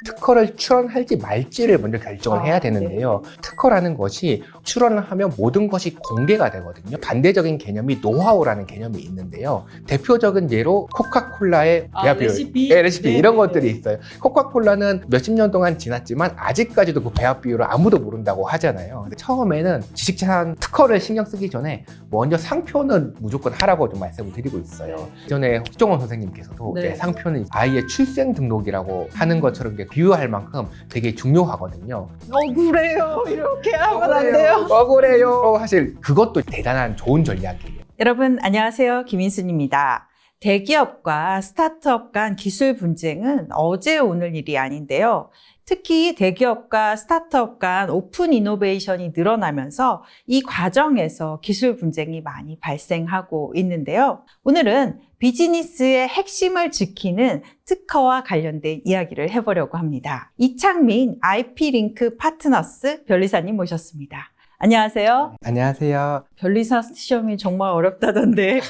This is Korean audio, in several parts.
특허를 출원할지 말지를 먼저 결정을 해야 되는데요. 특허라는 것이 출원을 하면 모든 것이 공개가 되거든요. 반대적인 개념이 노하우라는 개념이 있는데요. 대표적인 예로 코카콜라의 배합 비율, 레시피? 레시피 이런 것들이 있어요. 코카콜라는 몇십 년 동안 지났지만 아직까지도 그 배합 비율을 아무도 모른다고 하잖아요. 근데 처음에는 지식재산 특허를 신경 쓰기 전에 먼저 상표는 무조건 하라고 좀 말씀을 드리고 있어요. 전에 흑종원 선생님께서도 네. 이제 상표는 아이의 출생 등록이라고 하는 것처럼 이제 비유할 만큼 되게 중요하거든요. 억울해요. 이렇게 하면 안 돼요. 억울해요. 사실 그것도 대단한 좋은 전략이에요. 여러분 안녕하세요. 김인순입니다. 대기업과 스타트업 간 기술 분쟁은 어제 오늘 일이 아닌데요. 특히 대기업과 스타트업 간 오픈 이노베이션이 늘어나면서 이 과정에서 기술 분쟁이 많이 발생하고 있는데요. 오늘은 비즈니스의 핵심을 지키는 특허와 관련된 이야기를 해보려고 합니다. 이창민 IP링크 파트너스 변리사님 모셨습니다. 안녕하세요. 안녕하세요. 변리사 시험이 정말 어렵다던데.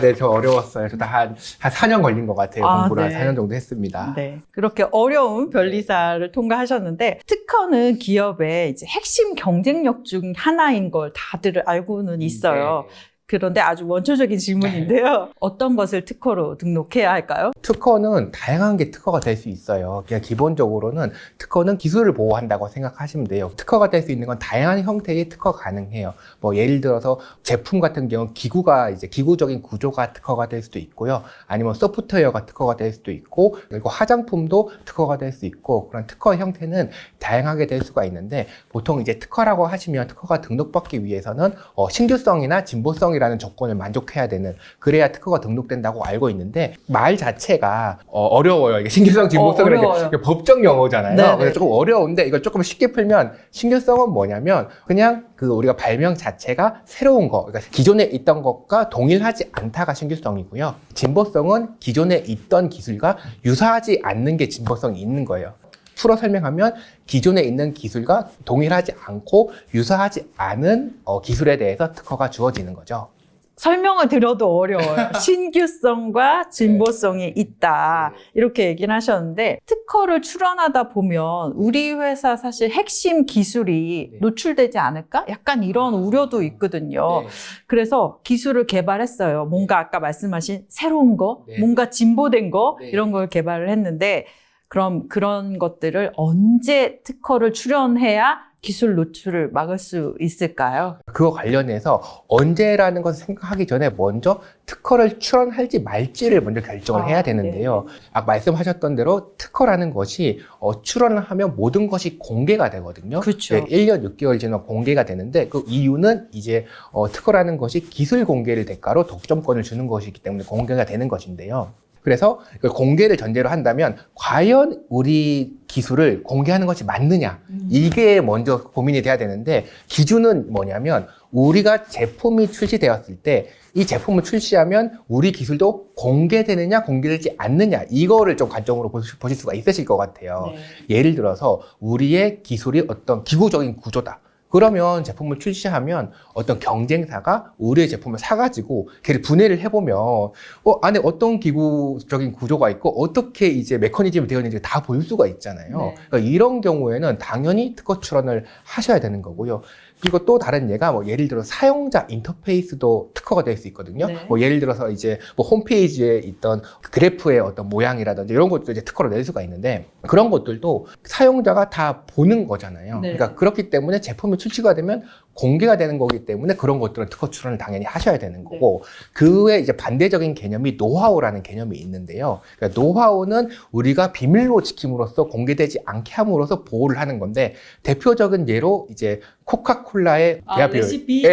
네, 저 어려웠어요. 저도 한 4년 걸린 것 같아요. 공부를 네. 한 4년 정도 했습니다. 네. 그렇게 어려운 변리사를 통과하셨는데, 특허는 기업의 이제 핵심 경쟁력 중 하나인 걸 다들 알고는 있어요. 네. 그런데 아주 원초적인 질문인데요. 어떤 것을 특허로 등록해야 할까요? 특허는 다양한 게 특허가 될 수 있어요. 그냥 기본적으로는 특허는 기술을 보호한다고 생각하시면 돼요. 특허가 될 수 있는 건 다양한 형태의 특허가 가능해요. 뭐 예를 들어서 제품 같은 경우 기구가 이제 기구적인 구조가 특허가 될 수도 있고요. 아니면 소프트웨어가 특허가 될 수도 있고, 그리고 화장품도 특허가 될 수 있고, 그런 특허 형태는 다양하게 될 수가 있는데, 보통 이제 특허라고 하시면 특허가 등록받기 위해서는 신규성이나 진보성이라는 조건을 만족해야 되는, 그래야 특허가 등록된다고 알고 있는데, 말 자체가 어려워요. 이게 신규성, 진보성이라는 어려워요. 게 법적 용어잖아요. 네네. 그래서 조금 어려운데, 이걸 조금 쉽게 풀면 신규성은 뭐냐면 그냥 그 우리가 발명 자체가 새로운 거, 그러니까 기존에 있던 것과 동일하지 않다가 신규성이고요. 진보성은 기존에 있던 기술과 유사하지 않는 게 진보성이 있는 거예요. 풀어 설명하면 기존에 있는 기술과 동일하지 않고 유사하지 않은 기술에 대해서 특허가 주어지는 거죠. 설명을 들어도 어려워요. 신규성과 진보성이 있다. 이렇게 얘기를 하셨는데, 특허를 출원하다 보면 우리 회사 사실 핵심 기술이 노출되지 않을까? 약간 이런 우려도 있거든요. 그래서 기술을 개발했어요. 뭔가 아까 말씀하신 새로운 거, 뭔가 진보된 거, 이런 걸 개발을 했는데, 그럼 그런 것들을 언제 특허를 출원해야 기술 노출을 막을 수 있을까요? 그거 관련해서 언제라는 것을 생각하기 전에 먼저 특허를 출원할지 말지를 먼저 결정을 해야 되는데요. 아까 말씀하셨던 대로 특허라는 것이 출원을 하면 모든 것이 공개가 되거든요. 그렇죠. 1년 6개월 지나면 공개가 되는데, 그 이유는 이제 특허라는 것이 기술 공개를 대가로 독점권을 주는 것이기 때문에 공개가 되는 것인데요. 그래서 공개를 전제로 한다면 과연 우리 기술을 공개하는 것이 맞느냐, 이게 먼저 고민이 돼야 되는데, 기준은 뭐냐면 우리가 제품이 출시되었을 때 이 제품을 출시하면 우리 기술도 공개되느냐 공개되지 않느냐, 이거를 좀 관점으로 보실 수가 있으실 것 같아요. 예를 들어서 우리의 기술이 어떤 기구적인 구조다. 그러면 제품을 출시하면 어떤 경쟁사가 우리의 제품을 사가지고 걔를 분해를 해보면 안에 어떤 기구적인 구조가 있고 어떻게 이제 메커니즘이 되어 있는지 다 볼 수가 있잖아요. 그러니까 이런 경우에는 당연히 특허 출원을 하셔야 되는 거고요. 그리고 또 다른 예가 예를 들어 사용자 인터페이스도 특허가 될 수 있거든요. 예를 들어서 이제 홈페이지에 있던 그래프의 어떤 모양이라든지 이런 것도 이제 특허로 낼 수가 있는데, 그런 것들도 사용자가 다 보는 거잖아요. 그러니까 그렇기 때문에 제품이 출시가 되면 공개가 되는 거기 때문에 그런 것들은 특허 출원을 당연히 하셔야 되는 거고, 그 외에 이제 반대적인 개념이 노하우라는 개념이 있는데요. 그러니까 노하우는 우리가 비밀로 지킴으로써 공개되지 않게 함으로써 보호를 하는 건데, 대표적인 예로 이제 코카콜라의 배합 비율,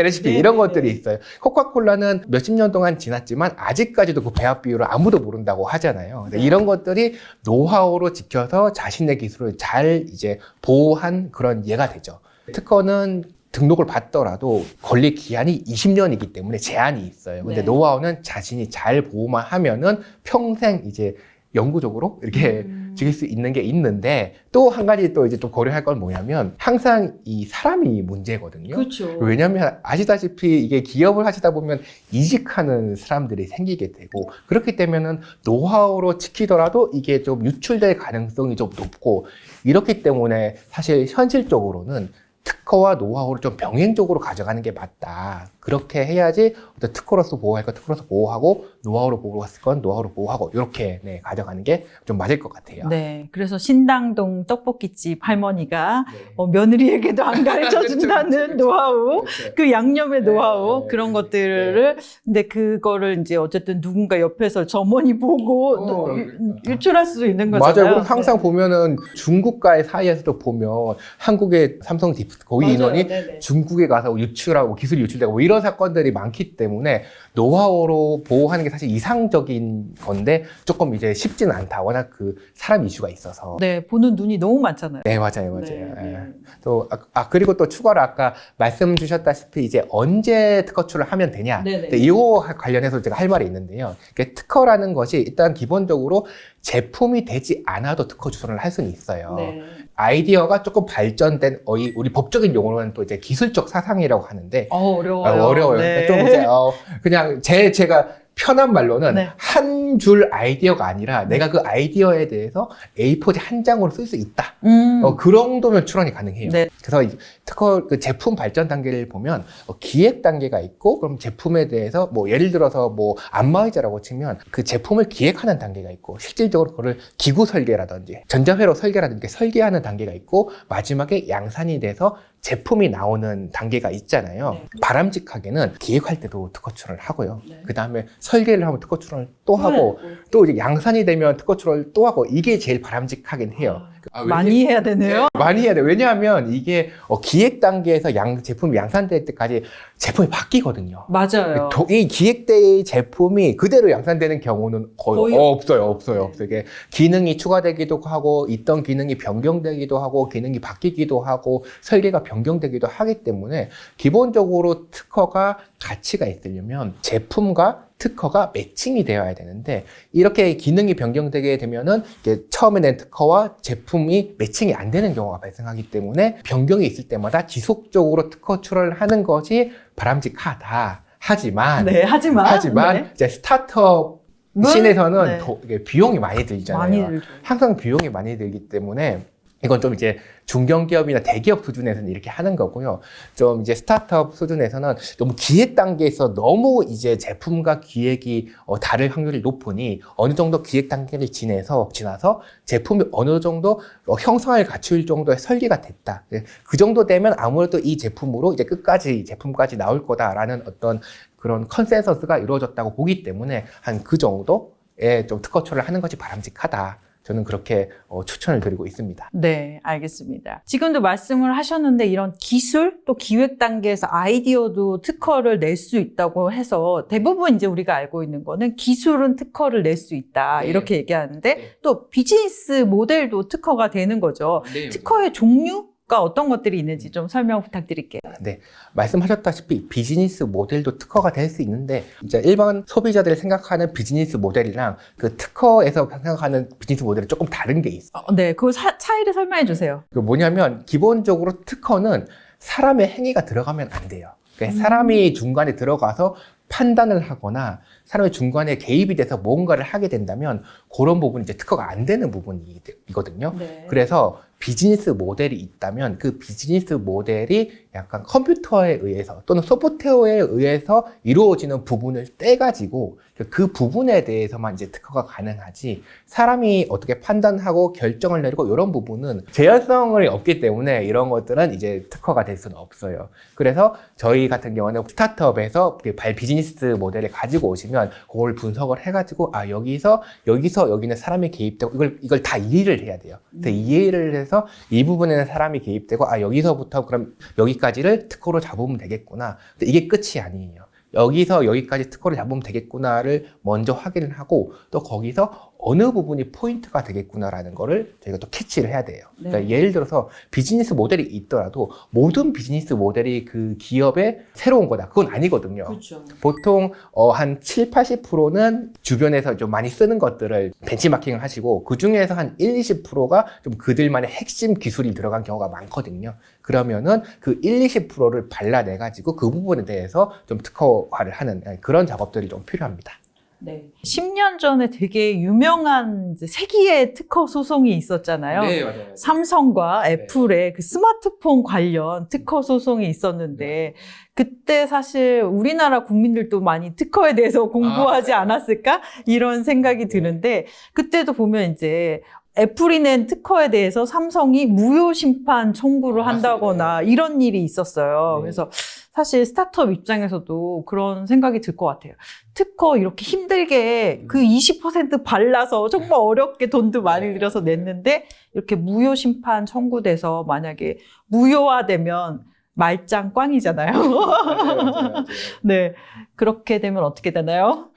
레시피 이런 것들이 있어요. 코카콜라는 몇십 년 동안 지났지만 아직까지도 그 배합 비율을 아무도 모른다고 하잖아요. 이런 것들이 노하우로 지켜서 자신의 기술을 잘 이제 보호한 그런 예가 되죠. 특허는 등록을 받더라도 권리 기한이 20년이기 때문에 제한이 있어요. 근데 노하우는 자신이 잘 보호만 하면은 평생 이제 영구적으로 이렇게 즐길 수 있는 게 있는데 또 한 가지 또 이제 좀 고려할 건 뭐냐면 항상 이 사람이 문제거든요. 그렇죠. 왜냐하면 아시다시피 이게 기업을 하시다 보면 이직하는 사람들이 생기게 되고 그렇기 때문에는 노하우로 지키더라도 이게 좀 유출될 가능성이 좀 높고 이렇기 때문에 사실 현실적으로는 특허와 노하우를 좀 병행적으로 가져가는 게 맞다. 그렇게 해야지 어떤 특허로서 보호할 건 특허로서 보호하고 노하우로 보호할 건 노하우로 보호하고 이렇게 네, 가져가는 게 좀 맞을 것 같아요. 네, 그래서 신당동 떡볶이집 할머니가 네. 며느리에게도 안 가르쳐 준다는 그렇죠, 그렇죠. 노하우, 그렇죠. 그 양념의 네, 노하우 네, 그런 네. 것들을 근데 그거를 이제 어쨌든 누군가 옆에서 점원이 보고 또 그러니까. 유출할 수 있는 거잖아요. 맞아요. 그럼 항상 보면은 중국과의 사이에서도 보면 한국의 삼성 고위 인원이 중국에 가서 유출하고 기술 유출되고 뭐 이런 사건들이 많기 때문에 노하우로 보호하는 게 사실 이상적인 건데 조금 이제 쉽지는 않다. 워낙 그 사람 이슈가 있어서. 네, 보는 눈이 너무 많잖아요. 네, 맞아요. 네, 예. 네. 또, 그리고 또 추가로 아까 말씀 주셨다시피 이제 언제 특허출을 하면 되냐. 네네. 근데 이거 관련해서 제가 할 말이 있는데요. 특허라는 것이 일단 기본적으로 제품이 되지 않아도 특허 주소를 할 수는 있어요. 네. 아이디어가 조금 발전된 우리 법적인 용어로는 또 이제 기술적 사상이라고 하는데 어려워요. 어려워요. 네. 좀 이제 그냥 제가 편한 말로는 네. 한 줄 아이디어가 아니라 내가 그 아이디어에 대해서 A4지 한 장으로 쓸 수 있다. 그 정도면 출원이 가능해요. 네. 그래서 특허 그 제품 발전 단계를 보면 기획 단계가 있고 그럼 제품에 대해서 뭐 예를 들어서 뭐 안마의자라고 치면 그 제품을 기획하는 단계가 있고 실질적으로 그거를 기구 설계라든지 전자회로 설계라든지 이렇게 설계하는 단계가 있고 마지막에 양산이 돼서 제품이 나오는 단계가 있잖아요. 네. 바람직하게는 기획할 때도 특허 출원을 하고요. 네. 그 다음에 설계를 하면 특허 출원을 또 하고 또 이제 양산이 되면 특허 출원을 또 하고 이게 제일 바람직하긴 해요. 많이 해야 되네요. 많이 해야 돼. 왜냐하면 이게 기획 단계에서 제품이 양산될 때까지 제품이 바뀌거든요. 맞아요. 이 기획 때의 제품이 그대로 양산되는 경우는 거의 없어요. 이게 기능이 추가되기도 하고 있던 기능이 변경되기도 하고 기능이 바뀌기도 하고 설계가 변경되기도 하기 때문에 기본적으로 특허가 가치가 있으려면 제품과 특허가 매칭이 되어야 되는데 이렇게 기능이 변경되게 되면은 처음에 낸 특허와 제품이 매칭이 안 되는 경우가 발생하기 때문에 변경이 있을 때마다 지속적으로 특허 출원을 하는 것이 바람직하다. 하지만 네, 하지만 네. 이제 스타트업 씬에서는 네. 이게 비용이 많이 들잖아요. 많이 들죠. 항상 비용이 많이 들기 때문에 이건 좀 이제 중견기업이나 대기업 수준에서는 이렇게 하는 거고요. 좀 이제 스타트업 수준에서는 너무 기획 단계에서 너무 이제 제품과 기획이 다를 확률이 높으니 어느 정도 기획 단계를 지나서 제품이 어느 정도 형성을 갖출 정도의 설계가 됐다. 그 정도 되면 아무래도 이 제품으로 이제 제품까지 나올 거다라는 어떤 그런 컨센서스가 이루어졌다고 보기 때문에 한 그 정도의 좀 특허출을 하는 것이 바람직하다. 저는 그렇게 추천을 드리고 있습니다. 네, 알겠습니다. 지금도 말씀을 하셨는데 이런 기술 또 기획 단계에서 아이디어도 특허를 낼 수 있다고 해서 대부분 이제 우리가 알고 있는 거는 기술은 특허를 낼 수 있다 네. 이렇게 얘기하는데 네. 또 비즈니스 모델도 특허가 되는 거죠. 네. 특허의 종류가 어떤 것들이 있는지 좀 설명 부탁드릴게요. 네, 말씀하셨다시피 비즈니스 모델도 특허가 될 수 있는데 이제 일반 소비자들이 생각하는 비즈니스 모델이랑 그 특허에서 생각하는 비즈니스 모델은 조금 다른 게 있어요. 네, 그 차이를 설명해 주세요. 그 뭐냐면 기본적으로 특허는 사람의 행위가 들어가면 안 돼요. 그러니까 사람이 중간에 들어가서 판단을 하거나 사람의 중간에 개입이 돼서 뭔가를 하게 된다면 그런 부분이 이제 특허가 안 되는 부분이거든요. 네. 그래서 비즈니스 모델이 있다면 그 비즈니스 모델이 약간 컴퓨터에 의해서 또는 소프트웨어에 의해서 이루어지는 부분을 떼가지고 그 부분에 대해서만 이제 특허가 가능하지 사람이 어떻게 판단하고 결정을 내리고 이런 부분은 제한성이 없기 때문에 이런 것들은 이제 특허가 될 수는 없어요. 그래서 저희 같은 경우는 스타트업에서 비즈니스 모델을 가지고 오시면 그걸 분석을 해가지고 여기서 여기는 사람이 개입되고 이걸 다 이해를 해야 돼요. 그래서 이해를 해서 이 부분에는 사람이 개입되고 여기서부터 그럼 여기까지를 특허로 잡으면 되겠구나. 근데 이게 끝이 아니에요. 여기서 여기까지 특허를 잡으면 되겠구나를 먼저 확인을 하고 또 거기서 어느 부분이 포인트가 되겠구나라는 거를 저희가 또 캐치를 해야 돼요. 네. 그러니까 예를 들어서 비즈니스 모델이 있더라도 모든 비즈니스 모델이 그 기업의 새로운 거다. 그건 아니거든요. 그렇죠. 보통 한 7, 80%는 주변에서 좀 많이 쓰는 것들을 벤치마킹을 하시고 그 중에서 한 1, 20%가 좀 그들만의 핵심 기술이 들어간 경우가 많거든요. 그러면은 그 1, 20%를 발라내가지고 그 부분에 대해서 좀 특허화를 하는 그런 작업들이 좀 필요합니다. 네. 10년 전에 되게 유명한 이제 세기의 특허 소송이 있었잖아요. 맞아요. 삼성과 애플의 그 스마트폰 관련 특허 소송이 있었는데 그때 사실 우리나라 국민들도 많이 특허에 대해서 공부하지 않았을까? 이런 생각이 드는데 그때도 보면 이제 애플이 낸 특허에 대해서 삼성이 무효 심판 청구를 한다거나 이런 일이 있었어요. 네. 그래서 사실 스타트업 입장에서도 그런 생각이 들 것 같아요. 특허 이렇게 힘들게 그 20% 발라서 정말 어렵게 돈도 많이 들여서 냈는데 이렇게 무효 심판 청구돼서 만약에 무효화되면 말짱 꽝이잖아요. 맞아요. 네. 그렇게 되면 어떻게 되나요?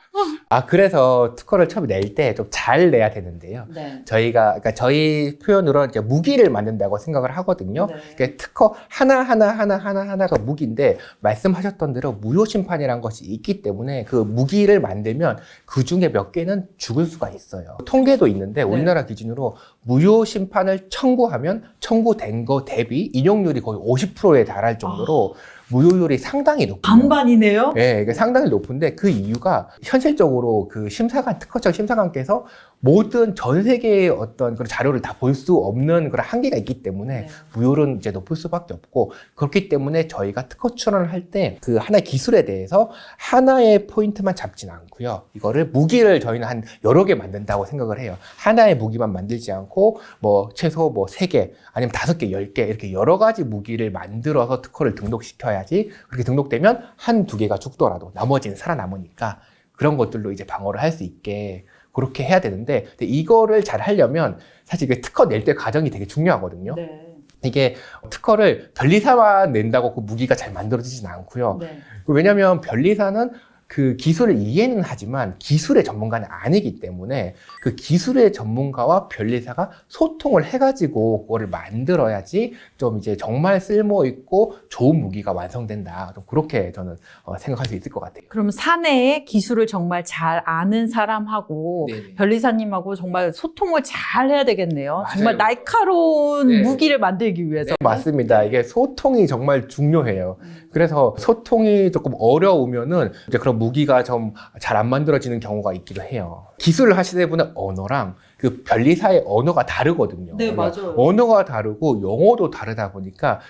그래서 특허를 처음에 낼 때 좀 잘 내야 되는데요. 네. 그러니까 저희 표현으로는 이제 무기를 만든다고 생각을 하거든요. 네. 그러니까 특허 하나가 무기인데, 말씀하셨던 대로 무효 심판이라는 것이 있기 때문에 그 무기를 만들면 그 중에 몇 개는 죽을 수가 있어요. 통계도 있는데 우리나라 기준으로 무효 심판을 청구하면 청구된 거 대비 인용률이 거의 50%에 달할 정도로 무효율이 상당히 높아요. 반반이네요. 네, 이게 상당히 높은데 그 이유가 현실적으로 그 심사관, 특허청 심사관께서 모든 전 세계의 어떤 그런 자료를 다 볼 수 없는 그런 한계가 있기 때문에 무효율은 이제 높을 수밖에 없고, 그렇기 때문에 저희가 특허 출원을 할 때 그 하나의 기술에 대해서 하나의 포인트만 잡진 않고요. 이거를 무기를 저희는 한 여러 개 만든다고 생각을 해요. 하나의 무기만 만들지 않고 뭐 최소 뭐 3개 아니면 5개, 10개 이렇게 여러 가지 무기를 만들어서 특허를 등록시켜야지, 그렇게 등록되면 한 2개가 죽더라도 나머지는 살아남으니까 그런 것들로 이제 방어를 할 수 있게 그렇게 해야 되는데, 근데 이거를 잘 하려면 사실 그 특허 낼 때 과정이 되게 중요하거든요. 네. 이게 특허를 변리사만 낸다고 그 무기가 잘 만들어지진 않고요. 네. 왜냐하면 변리사는 그 기술을 이해는 하지만 기술의 전문가는 아니기 때문에 그 기술의 전문가와 변리사가 소통을 해가지고 그거를 만들어야지 좀 이제 정말 쓸모 있고 좋은 무기가 완성된다. 좀 그렇게 저는 생각할 수 있을 것 같아요. 그럼 사내에 기술을 정말 잘 아는 사람하고 네네. 변리사님하고 정말 소통을 잘 해야 되겠네요. 맞아요. 정말 날카로운 네. 무기를 만들기 위해서. 네, 맞습니다. 이게 소통이 정말 중요해요. 그래서 소통이 조금 어려우면은 이제 그런 무기가 좀 잘 안 만들어지는 경우가 있기도 해요. 기술을 하시는 분은 언어랑 그 변리사의 언어가 다르거든요. 네, 맞아요. 언어가 다르고 영어도 다르다 보니까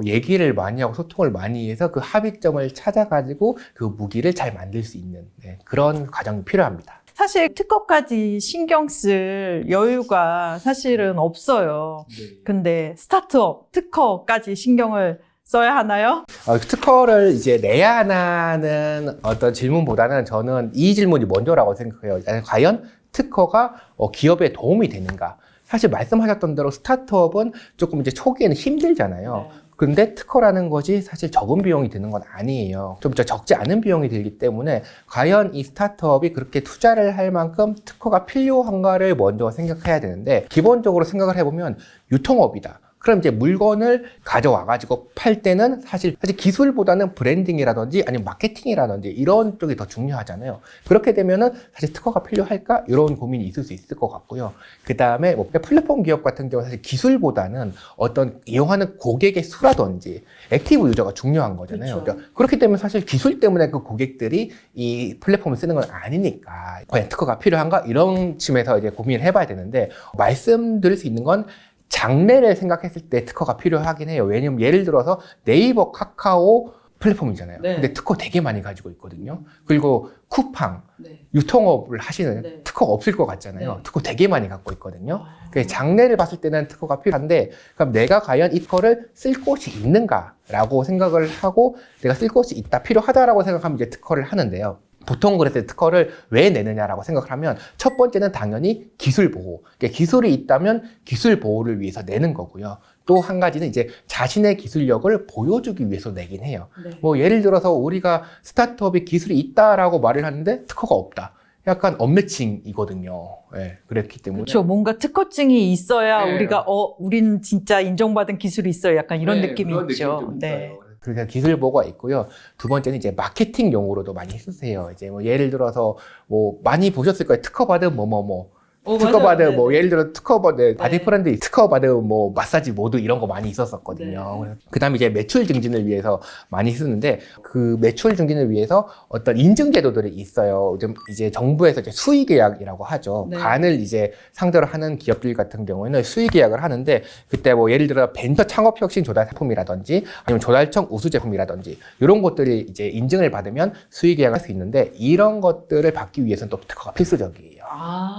얘기를 많이 하고 소통을 많이 해서 그 합의점을 찾아가지고 그 무기를 잘 만들 수 있는 그런 과정이 필요합니다. 사실 특허까지 신경 쓸 여유가 사실은 없어요. 근데 스타트업 특허까지 신경을 써야 하나요? 특허를 이제 내야 하나는 어떤 질문보다는 저는 이 질문이 먼저라고 생각해요. 과연 특허가 기업에 도움이 되는가? 사실 말씀하셨던 대로 스타트업은 조금 이제 초기에는 힘들잖아요. 네. 근데 특허라는 것이 사실 적은 비용이 드는 건 아니에요. 좀 적지 않은 비용이 들기 때문에 과연 이 스타트업이 그렇게 투자를 할 만큼 특허가 필요한가를 먼저 생각해야 되는데, 기본적으로 생각을 해보면 유통업이다. 그럼 이제 물건을 가져와가지고 팔 때는 사실 기술보다는 브랜딩이라든지 아니면 마케팅이라든지 이런 쪽이 더 중요하잖아요. 그렇게 되면은 사실 특허가 필요할까? 이런 고민이 있을 수 있을 것 같고요. 그 다음에 뭐 플랫폼 기업 같은 경우는 사실 기술보다는 어떤 이용하는 고객의 수라든지 액티브 유저가 중요한 거잖아요. 그렇죠. 그러니까 그렇기 때문에 사실 기술 때문에 그 고객들이 이 플랫폼을 쓰는 건 아니니까 과연 특허가 필요한가? 이런 측면에서 이제 고민을 해봐야 되는데, 말씀드릴 수 있는 건 장래를 생각했을 때 특허가 필요하긴 해요. 왜냐면 예를 들어서 네이버, 카카오 플랫폼이잖아요. 네. 근데 특허 되게 많이 가지고 있거든요. 그리고 쿠팡, 네. 유통업을 하시는 네. 특허가 없을 것 같잖아요. 네. 특허 되게 많이 갖고 있거든요. 그래서 장래를 봤을 때는 특허가 필요한데, 그럼 내가 과연 이 특허를 쓸 곳이 있는가라고 생각을 하고, 내가 쓸 곳이 있다, 필요하다라고 생각하면 이제 특허를 하는데요. 보통 그래서 특허를 왜 내느냐라고 생각을 하면, 첫 번째는 당연히 기술 보호. 그러니까 기술이 있다면 기술 보호를 위해서 내는 거고요. 또 한 가지는 이제 자신의 기술력을 보여주기 위해서 내긴 해요. 네. 뭐 예를 들어서 우리가 스타트업이 기술이 있다라고 말을 하는데 특허가 없다. 약간 언매칭이거든요. 예, 그랬기 때문에. 그렇죠. 뭔가 특허증이 있어야 네. 우리가 우린 진짜 인정받은 기술이 있어요. 약간 이런 네, 느낌이 그런 있죠. 느낌이 좀 네. 있어요. 그러니까 기술 보고가 있고요. 두 번째는 이제 마케팅 용어로도 많이 쓰세요. 이제 뭐 예를 들어서 뭐 많이 보셨을 거예요. 특허받은 뭐뭐뭐. 특허받은 뭐 예를 들어 특허받은 바디 브랜드 특허받은 뭐 마사지 모드 이런 거 많이 있었었거든요. 그다음에 이제 매출 증진을 위해서 많이 쓰는데 그 매출 증진을 위해서 어떤 인증 제도들이 있어요. 좀 이제 정부에서 이제 수의 계약이라고 하죠. 네. 간을 이제 상대로 하는 기업들 같은 경우에는 수의 계약을 하는데 그때 뭐 예를 들어 벤처 창업 혁신 조달 제품이라든지 아니면 조달청 우수 제품이라든지 이런 것들이 이제 인증을 받으면 수의 계약을 할 수 있는데 이런 것들을 받기 위해서는 또 특허가 필수적이에요.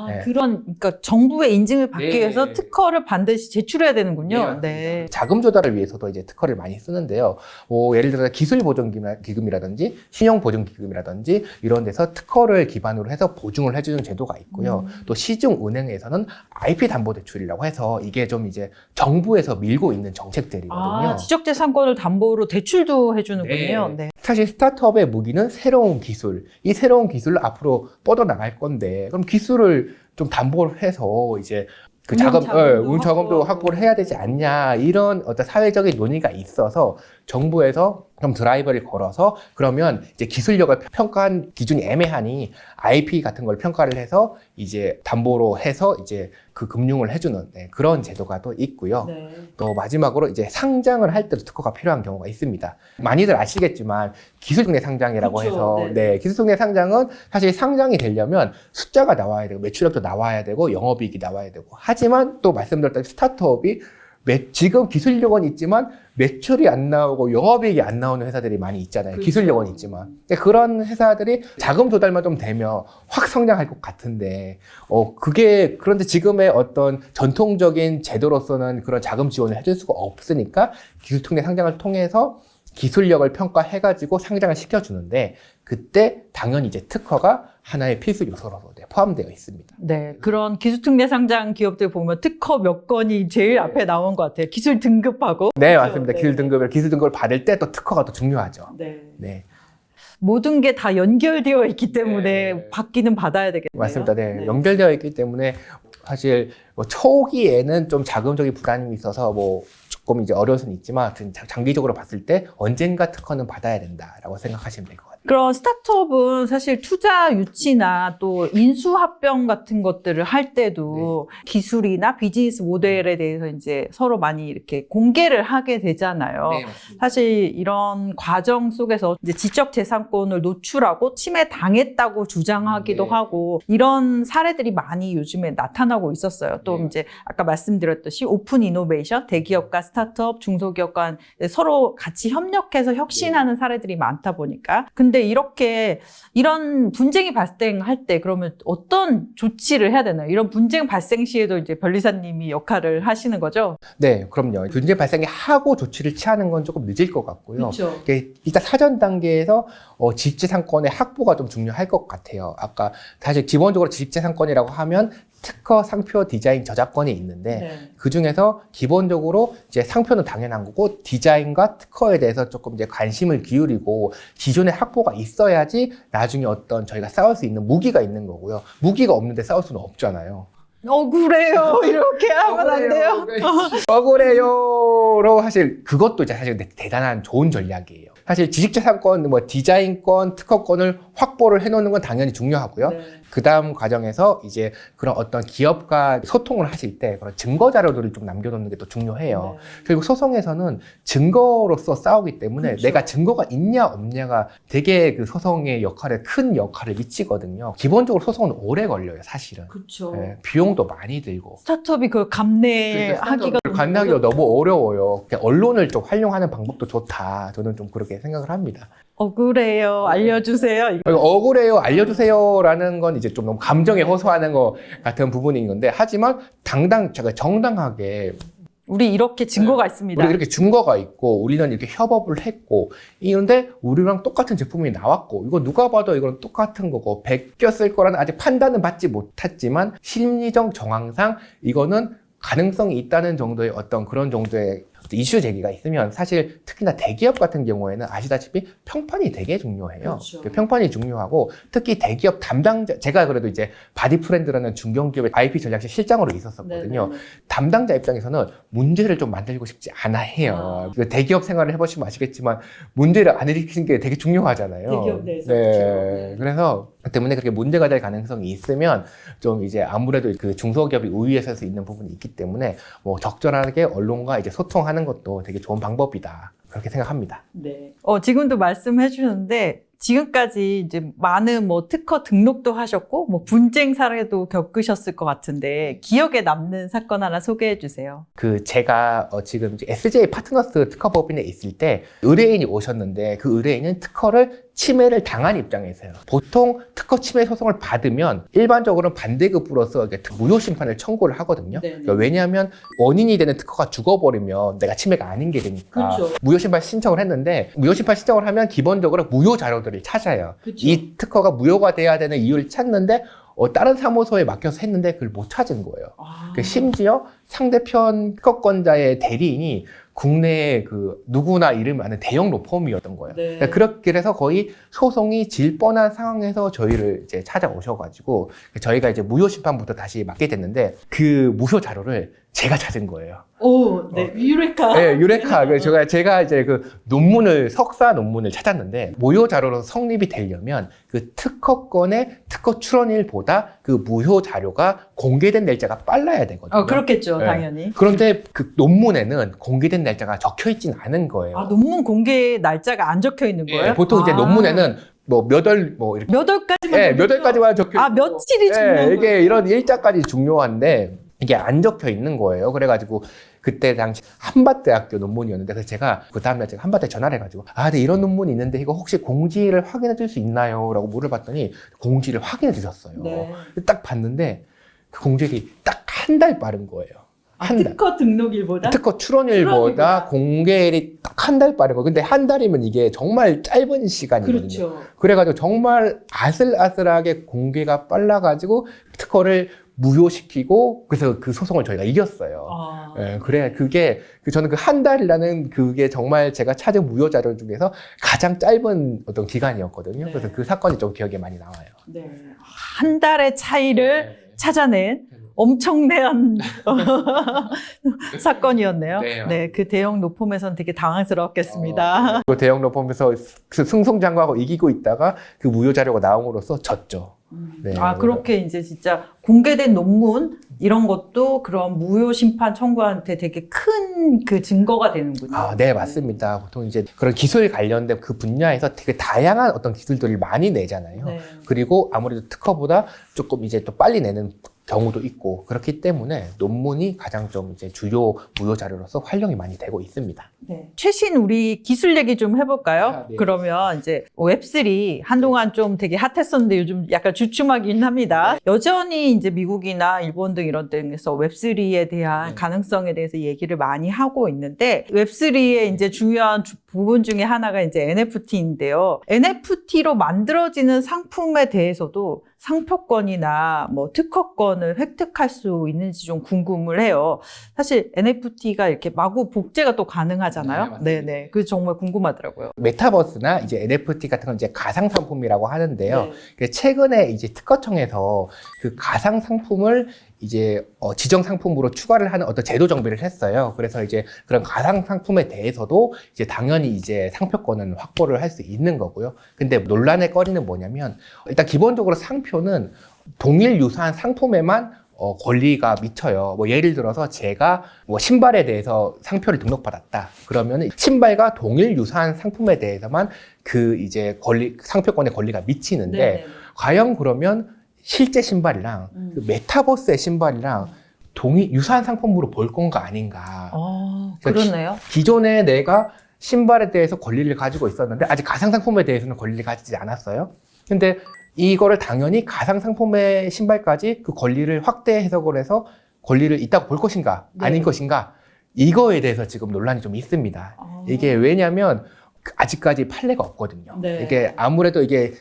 네. 그러니까 정부의 인증을 받기 위해서 특허를 반드시 제출해야 되는군요. 네. 자금 조달을 위해서도 이제 특허를 많이 쓰는데요. 뭐 예를 들어 기술 보증 기금이라든지 신용 보증 기금이라든지 이런 데서 특허를 기반으로 해서 보증을 해주는 제도가 있고요. 또 시중 은행에서는 IP 담보 대출이라고 해서 이게 좀 이제 정부에서 밀고 있는 정책들이거든요. 지적재산권을 담보로 대출도 해주는군요. 네. 사실 스타트업의 무기는 새로운 기술. 이 새로운 기술을 앞으로 뻗어나갈 건데, 그럼 기술을 좀 담보를 해서 이제 그 자금도 확보를 해야 되지 않냐. 이런 어떤 사회적인 논의가 있어서 정부에서 그럼 드라이버를 걸어서 그러면 이제 기술력을 평가한 기준이 애매하니 IP 같은 걸 평가를 해서 이제 담보로 해서 이제 그 금융을 해주는 그런 제도가 또 있고요. 또 마지막으로 이제 상장을 할 때도 특허가 필요한 경우가 있습니다. 많이들 아시겠지만 기술등록 상장이라고 해서 기술등록 상장은 사실 상장이 되려면 숫자가 나와야 되고 매출액도 나와야 되고 영업이익이 나와야 되고 하지만 또 말씀드렸다시피 스타트업이 지금 기술력은 있지만 매출이 안 나오고 영업이익이 안 나오는 회사들이 많이 있잖아요. 그렇죠. 기술력은 있지만. 그런 회사들이 자금 조달만 좀 되면 확 성장할 것 같은데, 그런데 지금의 어떤 전통적인 제도로서는 그런 자금 지원을 해줄 수가 없으니까 기술특례 상장을 통해서 기술력을 평가해가지고 상장을 시켜주는데, 그때 당연히 이제 특허가 하나의 필수 요소로 포함되어 있습니다. 네, 그런 기술특례 상장 기업들 보면 특허 몇 건이 제일 앞에 나온 것 같아요. 기술 등급하고. 네, 맞습니다. 기술 등급을 받을 때 또 특허가 또 중요하죠. 네. 모든 게 다 연결되어 있기 때문에 받기는 받아야 되겠네요. 맞습니다. 네. 연결되어 있기 때문에 사실 뭐 초기에는 좀 자금적인 부담이 있어서 뭐 조금 이제 어려울 수는 있지만 장기적으로 봤을 때 언젠가 특허는 받아야 된다라고 생각하시면 될 것 같아요. 그런 스타트업은 사실 투자 유치나 또 인수합병 같은 것들을 할 때도 기술이나 비즈니스 모델에 대해서 이제 서로 많이 이렇게 공개를 하게 되잖아요. 사실 이런 과정 속에서 이제 지적재산권을 노출하고 침해당했다고 주장하기도 하고 이런 사례들이 많이 요즘에 나타나고 있었어요. 또 이제 아까 말씀드렸듯이 오픈 이노베이션, 대기업과 스타트업, 중소기업 간 서로 같이 협력해서 혁신하는 사례들이 많다 보니까 근데 이런 분쟁이 발생할 때 그러면 어떤 조치를 해야 되나요? 이런 분쟁 발생 시에도 이제 변리사님이 역할을 하시는 거죠? 네, 그럼요. 분쟁 발생이 하고 조치를 취하는 건 조금 늦을 것 같고요. 그렇죠. 일단 사전 단계에서 지식재산권의 확보가 좀 중요할 것 같아요. 아까 사실 기본적으로 지식재산권이라고 하면 특허, 상표, 디자인, 저작권이 있는데 그 중에서 기본적으로 이제 상표는 당연한 거고 디자인과 특허에 대해서 조금 이제 관심을 기울이고 기존에 확보가 있어야지 나중에 어떤 저희가 싸울 수 있는 무기가 있는 거고요. 무기가 없는데 싸울 수는 없잖아요. 억울해요. 이렇게 하면 안 돼요. 억울해요로 사실 그것도 이제 사실 대단한 좋은 전략이에요. 사실 지식재산권, 뭐 디자인권, 특허권을 확보를 해놓는 건 당연히 중요하고요. 그 다음 과정에서 이제 그런 어떤 기업과 소통을 하실 때 그런 증거 자료들을 좀 남겨놓는 게 또 중요해요. 그리고 소송에서는 증거로서 싸우기 때문에 내가 증거가 있냐 없냐가 되게 그 소송의 큰 역할을 미치거든요. 기본적으로 소송은 오래 걸려요, 사실은. 그렇죠. 비용도 많이 들고. 스타트업이 그걸 감내하기가 너무 어려워요. 언론을 좀 활용하는 방법도 좋다. 저는 좀 그렇게 생각을 합니다. 억울해요. 알려주세요. 억울해요. 알려주세요라는 건 이제 좀 너무 감정에 호소하는 것 같은 부분인 건데, 하지만 정당하게 우리 이렇게 증거가 있습니다. 우리 이렇게 증거가 있고, 우리는 이렇게 협업을 했고, 이런데 우리랑 똑같은 제품이 나왔고, 이거 누가 봐도 이건 똑같은 거고, 베꼈을 거라는 아직 판단은 받지 못했지만, 심리적 정황상 이거는 가능성이 있다는 정도의 어떤 그런 정도의 이슈 제기가 있으면 사실 특히나 대기업 같은 경우에는 아시다시피 평판이 되게 중요해요. 그렇죠. 평판이 중요하고 특히 대기업 담당자, 제가 그래도 이제 바디프렌드라는 중견기업의 IP 전략실 실장으로 있었었거든요. 네네네. 담당자 입장에서는 문제를 좀 만들고 싶지 않아 해요. 대기업 생활을 해보시면 아시겠지만 문제를 안 일으키는 게 되게 중요하잖아요. 대기업 내에서. 네. 그렇죠. 그래서 그 때문에 그렇게 문제가 될 가능성이 있으면 좀 이제 아무래도 그 중소기업이 우위에 설 수 있는 부분이 있기 때문에 뭐 적절하게 언론과 이제 소통하는 것도 되게 좋은 방법이다. 그렇게 생각합니다. 네. 지금도 말씀해 주셨는데 지금까지 이제 많은 뭐 특허 등록도 하셨고 뭐 분쟁 사례도 겪으셨을 것 같은데 기억에 남는 사건 하나 소개해 주세요. 그 제가 지금 이제 SJ 파트너스 특허법인에 있을 때 의뢰인이 오셨는데 그 의뢰인은 특허를 침해를 당한 입장에서요. 보통 특허 침해 소송을 받으면 일반적으로는 반대급부로서 무효 심판을 청구를 하거든요. 그러니까 왜냐하면 원인이 되는 특허가 죽어버리면 내가 침해가 아닌 게 되니까 그렇죠. 무효 심판 신청을 했는데 무효 심판 신청을 하면 기본적으로 무효 자료들을 찾아요. 그렇죠. 이 특허가 무효가 돼야 되는 이유를 찾는데 다른 사무소에 맡겨서 했는데 그걸 못 찾은 거예요. 그 심지어 상대편 특허권자의 대리인이 국내에 그 누구나 이름 아는 대형 로펌이었던 거예요. 네. 그렇게 해서 거의 소송이 질 뻔한 상황에서 저희를 이제 찾아오셔가지고 저희가 이제 무효 심판부터 다시 맡게 됐는데 그 무효 자료를 제가 찾은 거예요. 오, 네, 유레카. 네, 유레카. 그래서 제가 이제 그 석사 논문을 찾았는데, 무효 자료로 성립이 되려면 그 특허권의 특허 출원일보다 그 무효 자료가 공개된 날짜가 빨라야 되거든요. 그렇겠죠, 네. 당연히. 그런데 그 논문에는 공개된 날짜가 적혀 있진 않은 거예요. 논문 공개 날짜가 안 적혀 있는 거예요? 네, 보통 이제 논문에는 뭐 몇 월, 뭐 이렇게. 몇 월까지만. 네, 몇 월까지만 적혀 있고. 며칠이 중요한 네, 거예요? 이게 이런 일자까지 중요한데, 이게 안 적혀 있는 거예요. 그래가지고 그때 당시 한밭대학교 논문이었는데 그래서 제가 그 다음날 제가 한밭에 전화를 해가지고 네, 이런 논문이 있는데 이거 혹시 공지를 확인해 줄 수 있나요? 라고 물어봤더니 공지를 확인해 주셨어요. 네. 딱 봤는데 그 공지일이 딱 한 달 빠른 거예요. 한 달. 특허 등록일보다? 특허 출원일보다 공개일이 딱 한 달 빠른 거. 근데 한 달이면 이게 정말 짧은 시간이거든요. 그렇죠. 그래가지고 정말 아슬아슬하게 공개가 빨라가지고 특허를 무효시키고 그래서 그 소송을 저희가 이겼어요. 예, 그래 그게 저는 그 한 달이라는 그게 정말 제가 찾은 무효 자료 중에서 가장 짧은 어떤 기간이었거든요. 네. 그래서 그 사건이 좀 기억에 많이 남아요. 네. 한 달의 차이를 찾아낸 엄청난 사건이었네요. 네, 그 대형 로펌에서는 되게 당황스러웠겠습니다. 그 대형 로펌에서 승승장구하고 이기고 있다가 그 무효 자료가 나옴으로써 졌죠. 네. 그렇게 이제 진짜 공개된 논문 이런 것도 그런 무효 심판 청구한테 되게 큰 그 증거가 되는군요. 네, 맞습니다. 보통 이제 그런 기술 관련된 그 분야에서 되게 다양한 어떤 기술들을 많이 내잖아요. 네. 그리고 아무래도 특허보다 조금 이제 또 빨리 내는 경우도 있고 그렇기 때문에 논문이 가장 좀 이제 주요 무효 자료로서 활용이 많이 되고 있습니다. 네. 최신 우리 기술 얘기 좀 해볼까요? 네. 그러면 이제 웹3 한동안 좀 되게 핫했었는데 요즘 약간 주춤하긴 합니다. 여전히 이제 미국이나 일본 등 이런 데서 웹3에 대한 가능성에 대해서 얘기를 많이 하고 있는데 웹3의 이제 중요한 부분 중에 하나가 이제 NFT인데요. NFT로 만들어지는 상품에 대해서도 상표권이나 뭐 특허권을 획득할 수 있는지 좀 궁금을 해요. 사실 NFT가 이렇게 마구 복제가 또 가능하잖아요. 네. 그게 정말 궁금하더라고요. 메타버스나 이제 NFT 같은 건 이제 가상 상품이라고 하는데요. 최근에 이제 특허청에서 그 가상 상품을 이제 지정 상품으로 추가를 하는 어떤 제도 정비를 했어요. 그래서 이제 그런 가상 상품에 대해서도 이제 당연히 이제 상표권은 확보를 할 수 있는 거고요. 근데 논란의 거리는 뭐냐면 일단 기본적으로 상표는 동일 유사한 상품에만 권리가 미쳐요. 뭐 예를 들어서 제가 뭐 신발에 대해서 상표를 등록받았다. 그러면 신발과 동일 유사한 상품에 대해서만 그 이제 상표권의 권리가 미치는데 과연 그러면 실제 신발이랑 그 메타버스의 신발이랑 유사한 상품으로 볼 건가 아닌가. 그러네요. 기존에 내가 신발에 대해서 권리를 가지고 있었는데 아직 가상 상품에 대해서는 권리를 가지지 않았어요. 근데 이거를 당연히 가상 상품의 신발까지 그 권리를 확대 해석을 해서 권리를 있다고 볼 것인가 아닌 것인가 이거에 대해서 지금 논란이 좀 있습니다. 이게 왜냐하면 아직까지 판례가 없거든요. 이게 아무래도 이게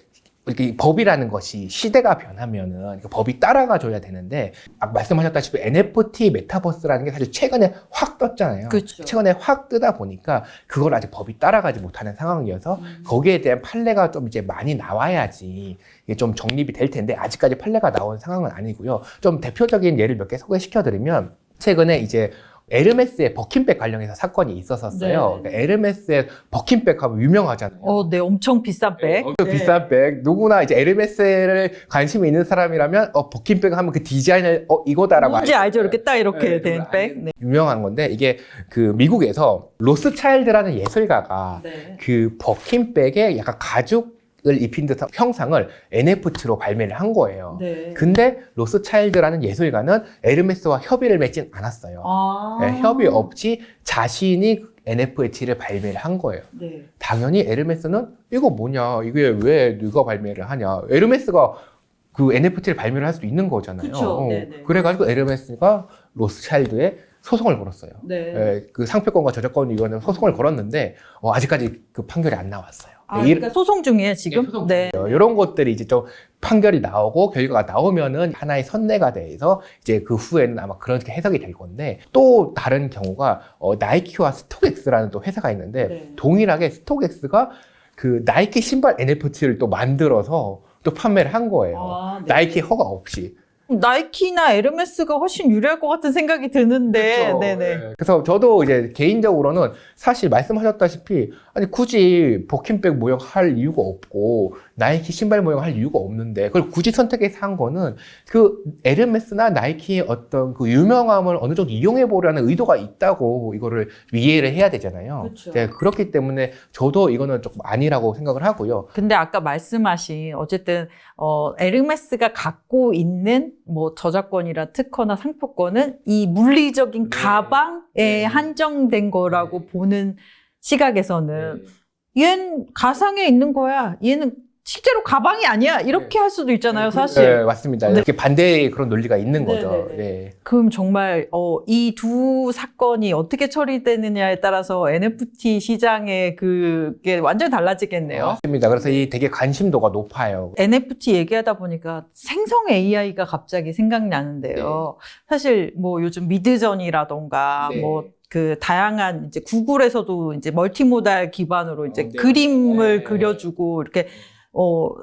이렇게 법이라는 것이 시대가 변하면은 그 법이 따라가 줘야 되는데, 아까 말씀하셨다시피 NFT 메타버스라는 게 사실 최근에 확 떴잖아요. 그렇죠. 최근에 확 뜨다 보니까 그걸 아직 법이 따라가지 못하는 상황이어서 거기에 대한 판례가 좀 이제 많이 나와야지 이게 좀 정립이 될 텐데, 아직까지 판례가 나온 상황은 아니고요. 좀 대표적인 예를 몇 개 소개시켜드리면, 최근에 이제 에르메스의 버킨백 관련해서 사건이 있었었어요. 네. 그러니까 에르메스의 버킨백 하면 유명하잖아요. 네, 엄청 비싼 백. 엄청 비싼 백. 누구나 이제 에르메스를 관심이 있는 사람이라면 버킨백 하면 그 디자인을 이거다라고 뭔지 알죠? 이렇게 딱 이렇게 네, 된 백. 네. 유명한 건데, 이게 그 미국에서 로스차일드라는 예술가가 네. 그 버킨백에 약간 가죽을 입힌 듯한 형상을 NFT로 발매를 한 거예요. 네. 근데 로스차일드라는 예술가는 에르메스와 협의를 맺진 않았어요. 네, 협의 없이 자신이 NFT를 발매를 한 거예요. 네. 당연히 에르메스는 이거 뭐냐, 이게 왜 네가 발매를 하냐. 에르메스가 그 NFT를 발매를 할 수도 있는 거잖아요. 그쵸. 네네. 그래가지고 에르메스가 로스차일드에 소송을 걸었어요. 네. 예, 그 상표권과 저작권 위원회 소송을 걸었는데 아직까지 그 판결이 안 나왔어요. 그러니까 소송 중이에요, 지금? 소송 네. 이런 것들이 이제 좀 판결이 나오고 결과가 나오면은 하나의 선례가 돼서 이제 그 후에는 아마 그렇게 해석이 될 건데, 또 다른 경우가 나이키와 스톡엑스라는 또 회사가 있는데, 네. 동일하게 스톡엑스가 그 나이키 신발 NFT를 또 만들어서 또 판매를 한 거예요. 네. 나이키 허가 없이. 나이키나 에르메스가 훨씬 유리할 것 같은 생각이 드는데. 그렇죠. 네네. 네. 그래서 저도 이제 개인적으로는 사실 말씀하셨다시피, 아니 굳이 버킨백 모형 할 이유가 없고 나이키 신발 모형 할 이유가 없는데 그걸 굳이 선택해서 한 거는 그 에르메스나 나이키의 어떤 그 유명함을 어느 정도 이용해 보려는 의도가 있다고 이거를 이해를 해야 되잖아요. 그렇죠. 네, 그렇기 때문에 저도 이거는 조금 아니라고 생각을 하고요. 근데 아까 말씀하신 어쨌든 에르메스가 갖고 있는 뭐 저작권이나 특허나 상표권은 이 물리적인 네. 가방에 네. 한정된 거라고 네. 보는 시각에서는 얘는 가상에 있는 거야. 얘는 실제로 가방이 아니야. 이렇게 할 수도 있잖아요, 사실. 네, 맞습니다. 이렇게 반대의 그런 논리가 있는 네, 거죠. 네, 네. 네. 그럼 정말 이 두 사건이 어떻게 처리되느냐에 따라서 NFT 시장의 그게 완전히 달라지겠네요. 맞습니다. 그래서 이 되게 관심도가 높아요. NFT 얘기하다 보니까 생성 AI가 갑자기 생각나는데요. 사실 뭐 요즘 미드전이라던가 네. 뭐 그 다양한 이제 구글에서도 이제 멀티모달 기반으로 이제 네. 그림을 네. 그려주고 이렇게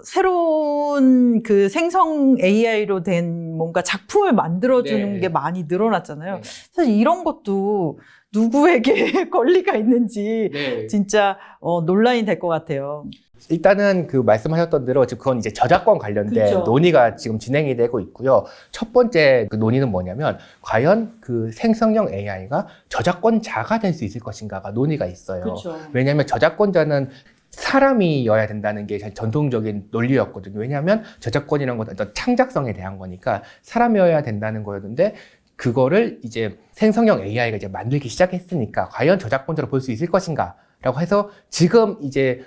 새로운 그 생성 AI로 된 뭔가 작품을 만들어주는 네. 게 많이 늘어났잖아요. 네. 사실 이런 것도 누구에게 권리가 있는지 네. 진짜 논란이 될 것 같아요. 일단은 그 말씀하셨던 대로 지금 그건 이제 저작권 관련된 그쵸. 논의가 지금 진행이 되고 있고요. 첫 번째 그 논의는 뭐냐면, 과연 그 생성형 AI가 저작권자가 될 수 있을 것인가가 논의가 있어요. 그렇죠. 왜냐하면 저작권자는 사람이어야 된다는 게 제일 전통적인 논리였거든요. 왜냐하면 저작권이라는 건 어떤 창작성에 대한 거니까 사람이어야 된다는 거였는데, 그거를 이제 생성형 AI가 이제 만들기 시작했으니까 과연 저작권자로 볼 수 있을 것인가라고 해서 지금 이제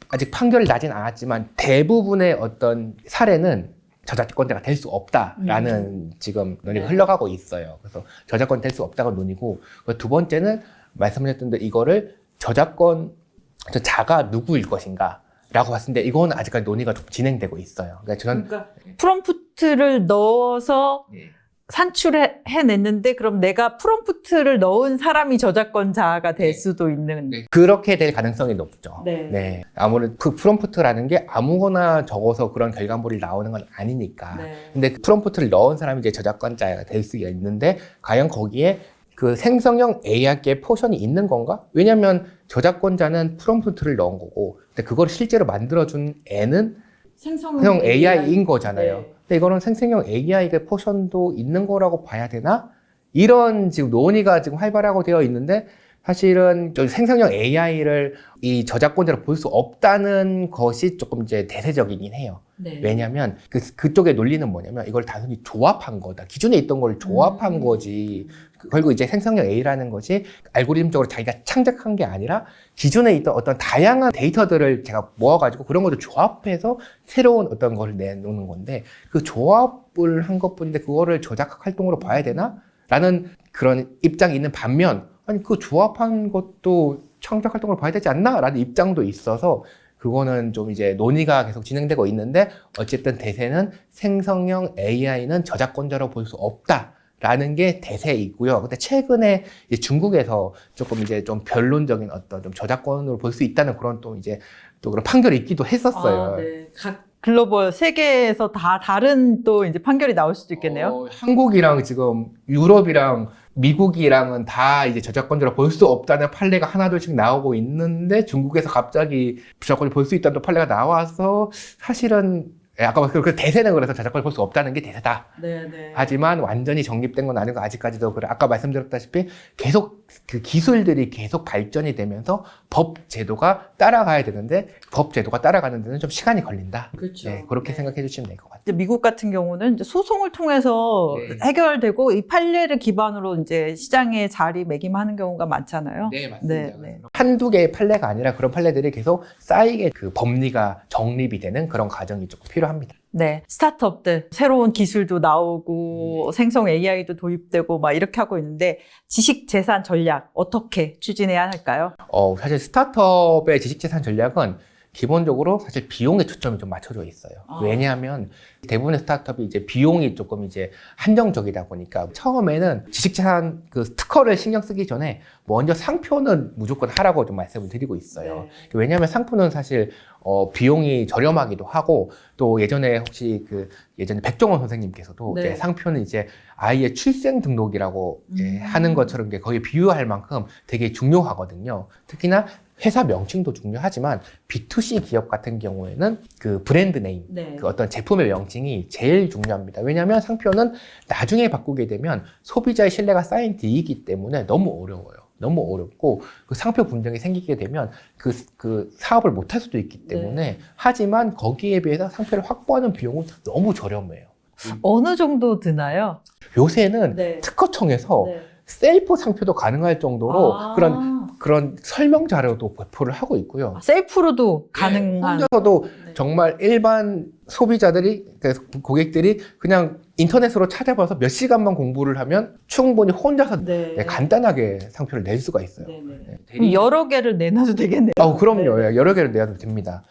아직 판결이 나진 않았지만 대부분의 어떤 사례는 저작권자가 될 수 없다라는 지금 논의가 네. 흘러가고 있어요. 그래서 저작권 될 수 없다고 논의고, 두 번째는 말씀하셨던 대로 이거를 저작권자가 누구일 것인가 라고 봤을 때 이거는 아직까지 논의가 좀 진행되고 있어요. 그러니까 프롬프트를 넣어서 네. 산출해냈는데 그럼 내가 프롬프트를 넣은 사람이 저작권자가 될 네. 수도 있는. 그렇게 될 가능성이 높죠. 네. 아무래도 그 프롬프트라는 게 아무거나 적어서 그런 결과물이 나오는 건 아니니까. 네. 근데 그 프롬프트를 넣은 사람이 이제 저작권자가 될 수가 있는데, 과연 거기에 그 생성형 AI의 포션이 있는 건가? 왜냐면 저작권자는 프롬프트를 넣은 거고, 근데 그걸 실제로 만들어준 애는 생성형 AI인 거잖아요. 네. 근데 이거는 생성형 AI의 포션도 있는 거라고 봐야 되나? 이런 지금 논의가 지금 활발하고 되어 있는데, 사실은 저 생성형 AI를 이 저작권자로 볼 수 없다는 것이 조금 이제 대세적이긴 해요. 네. 왜냐면 그쪽의 논리는 뭐냐면, 이걸 단순히 조합한 거다. 기존에 있던 걸 조합한 거지. 그리고 이제 생성형 AI라는 것이 알고리즘적으로 자기가 창작한 게 아니라 기존에 있던 어떤 다양한 데이터들을 제가 모아가지고 그런 것을 조합해서 새로운 어떤 걸 내놓는 건데, 그 조합을 한 것뿐인데 그거를 저작 활동으로 봐야 되나? 라는 그런 입장이 있는 반면, 아니 그 조합한 것도 창작 활동으로 봐야 되지 않나? 라는 입장도 있어서 그거는 좀 이제 논의가 계속 진행되고 있는데 어쨌든 대세는 생성형 AI는 저작권자로 볼 수 없다라는 게 대세이고요. 근데 최근에 이제 중국에서 조금 이제 좀 변론적인 어떤 좀 저작권으로 볼 수 있다는 그런 또 이제 또 그런 판결이 있기도 했었어요. 네. 각 글로벌 세계에서 다 다른 또 이제 판결이 나올 수도 있겠네요. 한국이랑 지금 유럽이랑 미국이랑은 다 이제 저작권자로 볼 수 없다는 판례가 하나둘씩 나오고 있는데 중국에서 갑자기 저작권을 볼 수 있다는 판례가 나와서 사실은 아까 그 대세는 그래서 저작권을 볼 수 없다는 게 대세다. 네. 하지만 완전히 정립된 건 아니고 아직까지도 그래. 아까 말씀드렸다시피 계속 그 기술들이 계속 발전이 되면서 법 제도가 따라가야 되는데 법 제도가 따라가는 데는 좀 시간이 걸린다. 그렇죠. 네, 그렇게 생각해 주시면 될 것 같아요. 이제 미국 같은 경우는 이제 소송을 통해서 네. 해결되고 이 판례를 기반으로 이제 시장에 자리매김하는 경우가 많잖아요. 네, 맞습니다. 네. 한두 개의 판례가 아니라 그런 판례들이 계속 쌓이게 그 법리가 정립이 되는 그런 과정이 조금 필요합니다. 네, 스타트업들 새로운 기술도 나오고 생성 AI도 도입되고 막 이렇게 하고 있는데 지식 재산 전략 어떻게 추진해야 할까요? 사실 스타트업의 지식재산 전략은 기본적으로 사실 비용에 초점이 좀 맞춰져 있어요. 왜냐하면 대부분의 스타트업이 이제 비용이 조금 이제 한정적이다 보니까 처음에는 지식재산 그 특허를 신경 쓰기 전에 먼저 상표는 무조건 하라고 좀 말씀을 드리고 있어요. 왜냐하면 상표는 사실 비용이 저렴하기도 하고 또 예전에 혹시 예전에 백종원 선생님께서도 이제 상표는 이제 아이의 출생 등록이라고 하는 것처럼 이제 거의 비유할 만큼 되게 중요하거든요. 특히나 회사 명칭도 중요하지만 B2C 기업 같은 경우에는 그 브랜드 네임, 그 어떤 제품의 명칭이 제일 중요합니다. 왜냐하면 상표는 나중에 바꾸게 되면 소비자의 신뢰가 쌓인 뒤이기 때문에 너무 어려워요. 너무 어렵고 그 상표 분쟁이 생기게 되면 그 사업을 못할 수도 있기 때문에 하지만 거기에 비해서 상표를 확보하는 비용은 너무 저렴해요. 어느 정도 드나요? 요새는 특허청에서 셀프 상표도 가능할 정도로 그런 설명 자료도 배포를 하고 있고요. 셀프로도 가능한. 혼자서도 정말 일반 소비자들이, 고객들이 그냥 인터넷으로 찾아봐서 몇 시간만 공부를 하면 충분히 혼자서 간단하게 상표를 낼 수가 있어요. 그럼 여러 개를 내놔도 되겠네요. 그럼요. 여러 개를 내도 됩니다.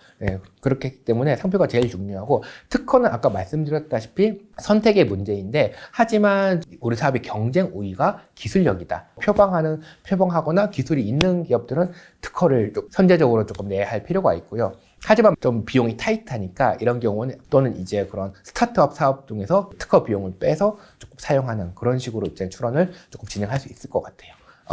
그렇기 때문에 상표가 제일 중요하고 특허는 아까 말씀드렸다시피 선택의 문제인데 하지만 우리 사업의 경쟁 우위가 기술력이다. 표방하거나 기술이 있는 기업들은 특허를 좀 선제적으로 조금 내야 할 필요가 있고요. 하지만 좀 비용이 타이트하니까 이런 경우는 또는 이제 그런 스타트업 사업 중에서 특허 비용을 빼서 조금 사용하는 그런 식으로 이제 출원을 조금 진행할 수 있을 것 같아요.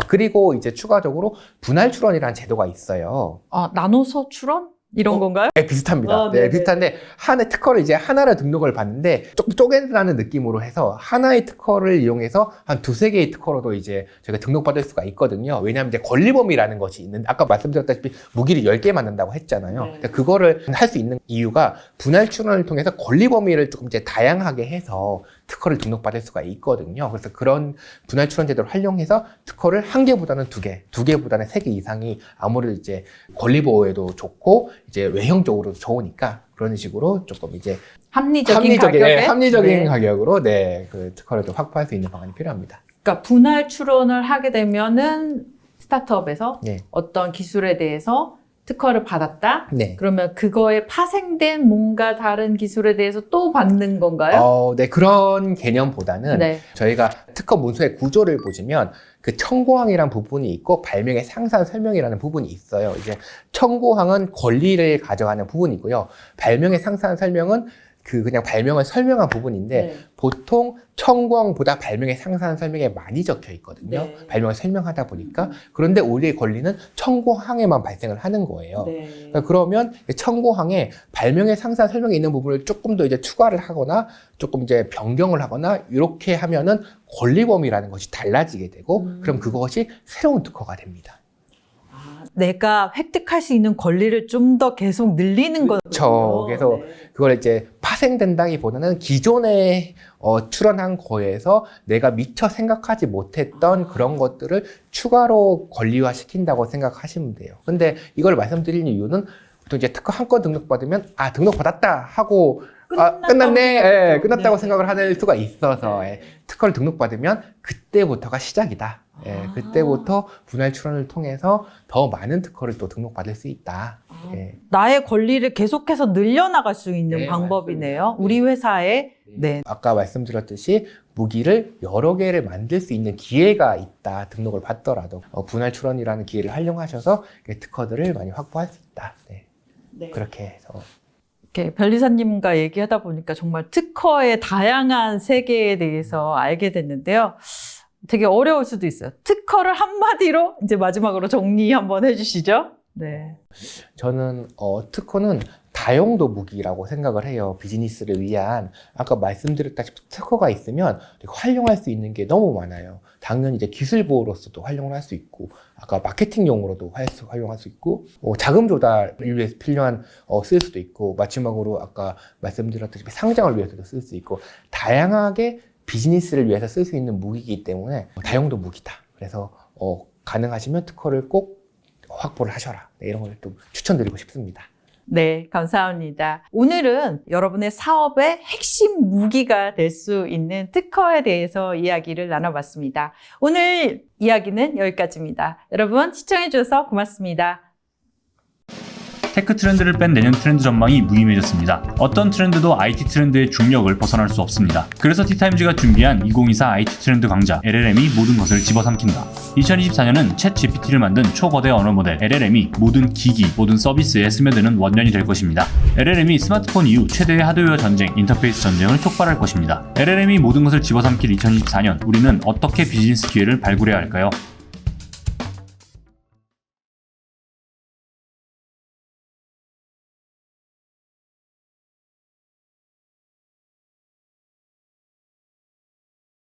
그리고 이제 추가적으로 분할 출원이라는 제도가 있어요. 나눠서 출원? 이런 건가요? 네, 비슷합니다. 비슷한데 하나의 특허를 이제 하나를 등록을 받는데 조금 쪼개라는 느낌으로 해서 하나의 특허를 이용해서 한 두세 개의 특허로도 이제 저희가 등록받을 수가 있거든요. 왜냐하면 이제 권리범위라는 것이 있는데 아까 말씀드렸다시피 무기를 10개 만든다고 했잖아요. 그거를 할 수 있는 이유가 분할 출원을 통해서 권리범위를 조금 이제 다양하게 해서 특허를 등록받을 수가 있거든요. 그래서 그런 분할 출원 제도를 활용해서 특허를 한 개보다는 두 개보다는 세 개 이상이 아무래도 이제 권리 보호에도 좋고 이제 외형적으로도 좋으니까 그런 식으로 조금 이제 합리적인 가격으로 그 특허를 좀 확보할 수 있는 방안이 필요합니다. 그러니까 분할 출원을 하게 되면은 스타트업에서 어떤 기술에 대해서 특허를 받았다? 그러면 그거에 파생된 뭔가 다른 기술에 대해서 또 받는 건가요? 그런 개념보다는 저희가 특허 문서의 구조를 보시면 그 청구항이라는 부분이 있고 발명의 상세한 설명이라는 부분이 있어요. 이제 청구항은 권리를 가져가는 부분이고요. 발명의 상세한 설명은 그냥 발명을 설명한 부분인데 보통 청구항보다 발명의 상세한 설명에 많이 적혀 있거든요. 발명을 설명하다 보니까. 그런데 우리의 권리는 청구항에만 발생을 하는 거예요. 그러면 청구항에 발명의 상세한 설명이 있는 부분을 조금 더 이제 추가를 하거나 조금 이제 변경을 하거나 이렇게 하면은 권리 범위라는 것이 달라지게 되고 그럼 그것이 새로운 특허가 됩니다. 내가 획득할 수 있는 권리를 좀 더 계속 늘리는 거죠. 그렇죠. 그래서 그걸 이제 파생된다기보다는 기존에 출원한 거에서 내가 미처 생각하지 못했던 그런 것들을 추가로 권리화 시킨다고 생각하시면 돼요. 근데 이걸 말씀드리는 이유는 보통 이제 특허 한 건 등록받으면 등록받았다 하고 끝났네. 끝났다고 생각을 하는 수가 있어서 특허를 등록받으면 그때부터가 시작이다. 예, 그때부터 분할 출원을 통해서 더 많은 특허를 또 등록받을 수 있다. 예. 나의 권리를 계속해서 늘려나갈 수 있는 네, 방법이네요. 맞습니다. 우리 회사에. 네. 아까 말씀드렸듯이 무기를 여러 개를 만들 수 있는 기회가 있다. 등록을 받더라도 분할 출원이라는 기회를 활용하셔서 특허들을 많이 확보할 수 있다. 네. 네. 그렇게 해서 이렇게 변리사님과 얘기하다 보니까 정말 특허의 다양한 세계에 대해서 알게 됐는데요. 되게 어려울 수도 있어요. 특허를 한마디로 이제 마지막으로 정리 한번 해주시죠. 네. 저는 특허는 다용도 무기라고 생각을 해요. 비즈니스를 위한. 아까 말씀드렸다시피 특허가 있으면 활용할 수 있는 게 너무 많아요. 당연히 이제 기술 보호로서도 활용을 할 수 있고, 아까 마케팅용으로도 활용할 수 있고, 자금 조달을 위해서 필요한 쓸 수도 있고, 마지막으로 아까 말씀드렸다시피 상장을 위해서도 쓸 수 있고, 다양하게 비즈니스를 위해서 쓸 수 있는 무기이기 때문에 다용도 무기다. 그래서 가능하시면 특허를 꼭 확보를 하셔라. 네, 이런 걸 또 추천드리고 싶습니다. 네, 감사합니다. 오늘은 여러분의 사업의 핵심 무기가 될 수 있는 특허에 대해서 이야기를 나눠봤습니다. 오늘 이야기는 여기까지입니다. 여러분 시청해주셔서 고맙습니다. 테크 트렌드를 뺀 내년 트렌드 전망이 무의미해졌습니다. 어떤 트렌드도 IT 트렌드의 중력을 벗어날 수 없습니다. 그래서 티타임즈가 준비한 2024 IT 트렌드 강좌 LLM이 모든 것을 집어삼킨다. 2024년은 챗 GPT를 만든 초거대 언어 모델 LLM이 모든 기기, 모든 서비스에 스며드는 원년이 될 것입니다. LLM이 스마트폰 이후 최대의 하드웨어 전쟁, 인터페이스 전쟁을 촉발할 것입니다. LLM이 모든 것을 집어삼킬 2024년, 우리는 어떻게 비즈니스 기회를 발굴해야 할까요?